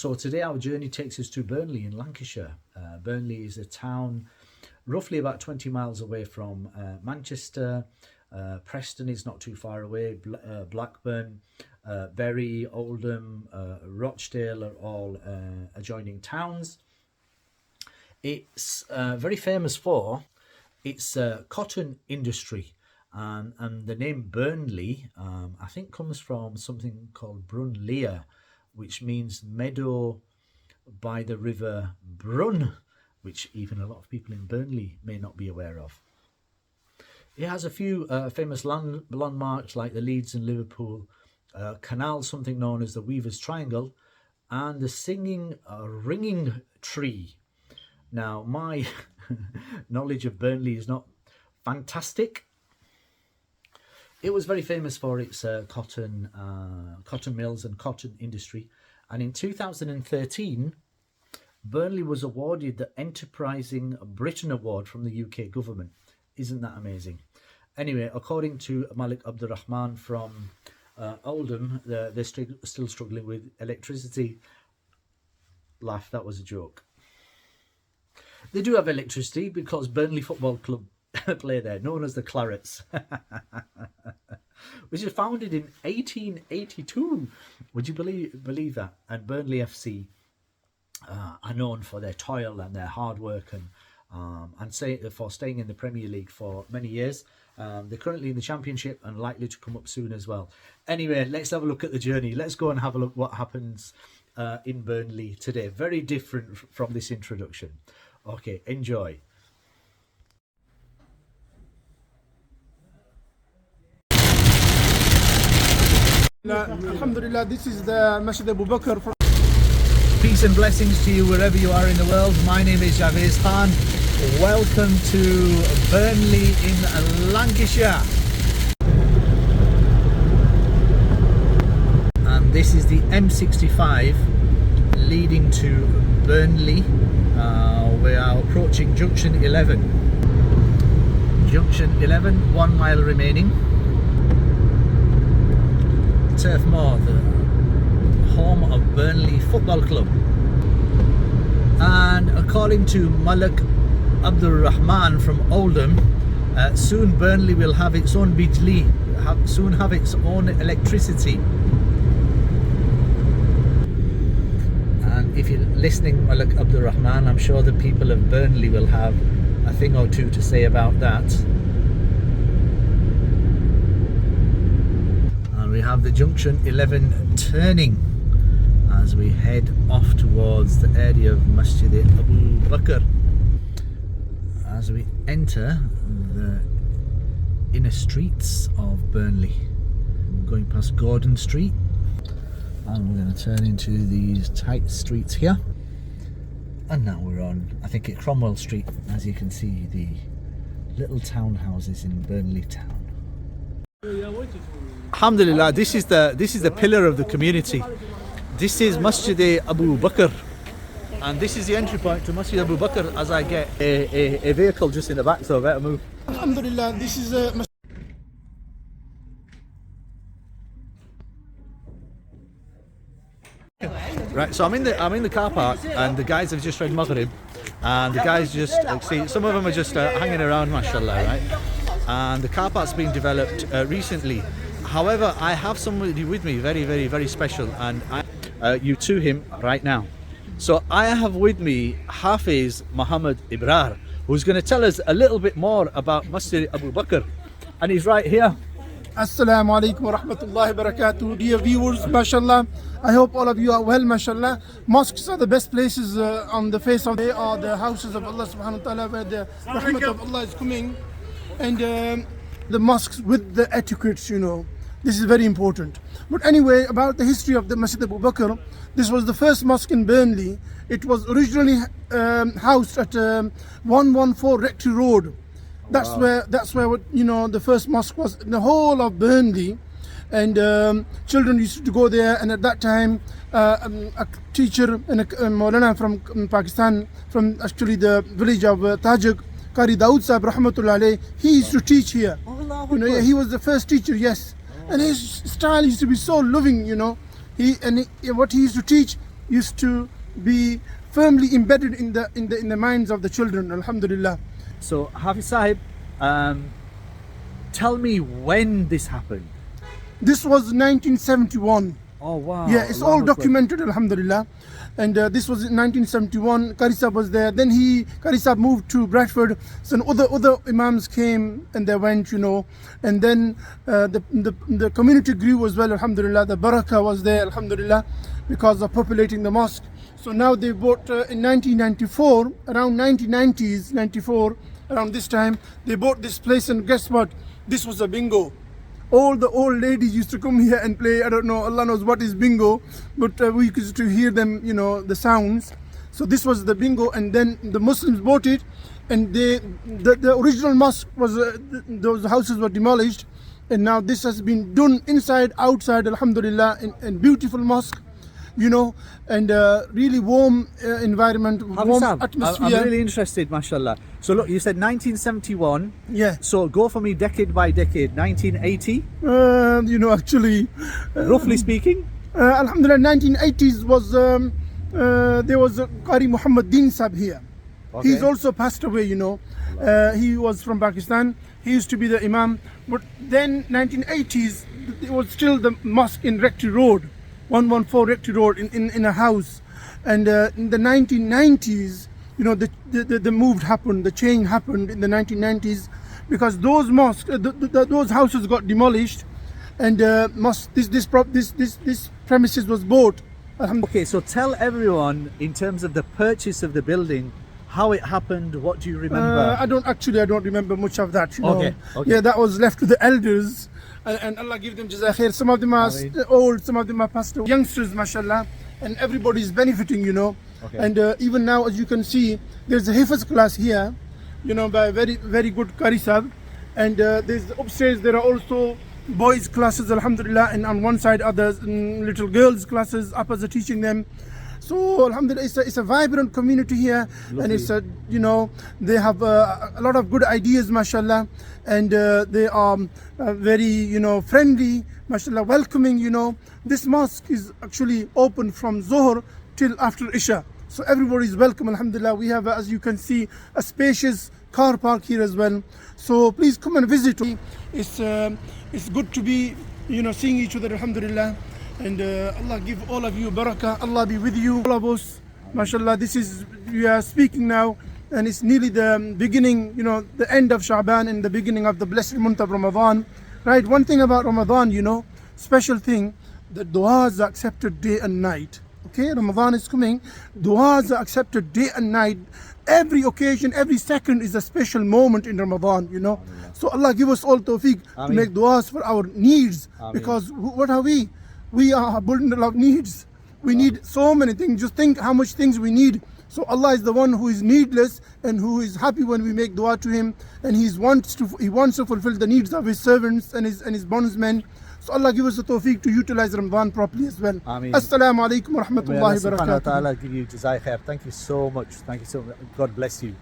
So today our journey takes us to Burnley in Lancashire. Burnley is a town roughly about 20 miles away from Manchester. Preston is not too far away. Blackburn, Bury, Oldham, Rochdale are all adjoining towns. It's very famous for its cotton industry. And the name Burnley, I think, comes from something called Brunlea, which means meadow by the river Brun, which even a lot of people in Burnley may not be aware of. It has a few famous landmarks like the Leeds and Liverpool Canal, something known as the Weaver's Triangle, and the ringing tree. Now, my knowledge of Burnley is not fantastic. It was very famous for its cotton mills and cotton industry. And in 2013, Burnley was awarded the Enterprising Britain Award from the UK government. Isn't that amazing? Anyway, according to Malik Abdurrahman from Oldham, they're still struggling with electricity. Laugh, that was a joke. They do have electricity because Burnley Football Club play there, known as the Clarets, which was founded in 1882. Would you believe that? And Burnley FC are known for their toil and their hard work and for staying in the Premier League for many years. They're currently in the Championship and likely to come up soon as well. Anyway, let's have a look at the journey. Let's go and have a look what happens in Burnley today. Very different from this introduction. Okay, enjoy. Alhamdulillah, this is the Masjid Abu Bakr. Peace and blessings to you wherever you are in the world. My name is Javez Khan. Welcome to Burnley in Lancashire. And this is the M65 leading to Burnley. We are approaching Junction 11. Junction 11, 1 mile remaining. Turf Moor, the home of Burnley Football Club. And according to Malik Abdurrahman from Oldham, soon Burnley will have its own bijli, soon have its own electricity. And if you're listening, Malik Abdurrahman, I'm sure the people of Burnley will have a thing or two to say about that. We have the Junction 11 turning as we head off towards the area of Masjid Abu Bakr. As we enter the inner streets of Burnley, going past Gordon Street, and we're going to turn into these tight streets here. And now we're on, I think, at Cromwell Street. As you can see, the little townhouses in Burnley town. Alhamdulillah, this is the pillar of the community. This is Masjid Abu Bakr, and this is the entry point to Masjid Abu Bakr. As I get a vehicle just in the back, so I better move. Alhamdulillah, this is Right, so I'm in the car park, and the guys have just read Maghrib, and the guys just see some of them are just hanging around, mashallah, right? And the car park's been developed recently. However, I have somebody with me very, very, very special, and you to him right now. So I have with me Hafiz Muhammad Ibrar, who's going to tell us a little bit more about Masjid Abu Bakr, and he's right here. Assalamu alaikum wa rahmatullahi wa barakatuh. Dear viewers, mashallah, I hope all of you are well, mashallah. Mosques are the best places on the face of the earth. They are the houses of Allah subhanahu wa ta'ala, where the rahmat of Allah is coming. And the mosques with the etiquettes, you know, this is very important. But anyway, about the history of the Masjid Abu Bakr, this was the first mosque in Burnley. It was originally housed at 114 Rectory Road. That's where you know, the first mosque was in the whole of Burnley, and children used to go there. And at that time, a teacher and a Maulana from Pakistan, from actually the village of Tajik, Qari Dawood Sahib Rahmatullah alayh, he used to teach here. You know, he was the first teacher, yes. And his style used to be so loving, you know. What he used to teach, used to be firmly embedded in the minds of the children. Alhamdulillah. So, Hafiz Sahib, tell me when this happened. This was 1971. Oh wow! Yeah, it's Allahu all Akbar. documented, alhamdulillah. And this was in 1971. Qari Sahib was there. Then Qari Sahib moved to Bradford. So other imams came and they went, you know. And then the community grew as well, alhamdulillah. The barakah was there, alhamdulillah, because of populating the mosque. So now they bought in 1994, around 1990s, 94, around this time, they bought this place. And guess what? This was a bingo. All the old ladies used to come here and play. I don't know, Allah knows what is bingo, but we used to hear them, you know, the sounds. So this was the bingo, and then the Muslims bought it, and the original mosque was those houses were demolished, and now this has been done inside, outside, alhamdulillah, in beautiful mosque, you know, and really warm environment, Hafiz warm Sahib, atmosphere. I'm really interested, mashallah. So look, you said 1971. Yeah. So go for me decade by decade. 1980, You know, actually, roughly speaking. Alhamdulillah, 1980s was there was Qari Muhammad Din Sahib here. Okay. He's also passed away, you know. He was from Pakistan. He used to be the imam. But then 1980s, it was still the mosque in Rectory Road, 114 Rectory Road, in a house. And in the 1990s, you know, the move happened, the change happened in the 1990s, because those mosques, those houses got demolished, and this premises was bought. Okay, so tell everyone in terms of the purchase of the building, how it happened. What do you remember? I don't remember much of that. You know? Okay. Yeah, that was left to the elders, and Allah give them jazaak khair. Some of them are old, some of them are past away. Youngsters, mashallah, and everybody is benefiting, you know. Okay. And even now, as you can see, there's a Hifz class here, you know, by very, very good Qari Sahib. And there's upstairs, there are also boys classes, alhamdulillah, and on one side others, little girls classes, uppers are teaching them. So alhamdulillah, it's a vibrant community here. Lovely. And it's you know, they have a lot of good ideas, mashallah, and they are very, you know, friendly, mashallah, welcoming, you know. This mosque is actually open from Zohar till after Isha. So everybody is welcome, alhamdulillah. We have, as you can see, a spacious car park here as well. So please come and visit. It's good to be, you know, seeing each other, alhamdulillah. And Allah give all of you barakah. Allah be with you, all of us. MashaAllah, we are speaking now, and it's nearly the beginning, you know, the end of Sha'ban and the beginning of the blessed month of Ramadan. Right, one thing about Ramadan, you know, special thing, the du'as are accepted day and night. Okay, Ramadan is coming, du'as are accepted day and night. Every occasion, every second is a special moment in Ramadan, you know. So Allah give us all tawfiq to make du'as for our needs. Because what are we? We are a bundle of needs. We need so many things. Just think how much things we need. So Allah is the one who is needless and who is happy when we make dua to Him, and He wants to fulfill the needs of His servants and His bondsmen. So Allah give us the tawfiq to utilize Ramadan properly as well. Ameen. Assalamu alaikum wa May rahmatullahi Allah wa subhanahu wa barakatuh. ta'ala give you jazai khair. Thank you so much. Thank you so much. God bless you.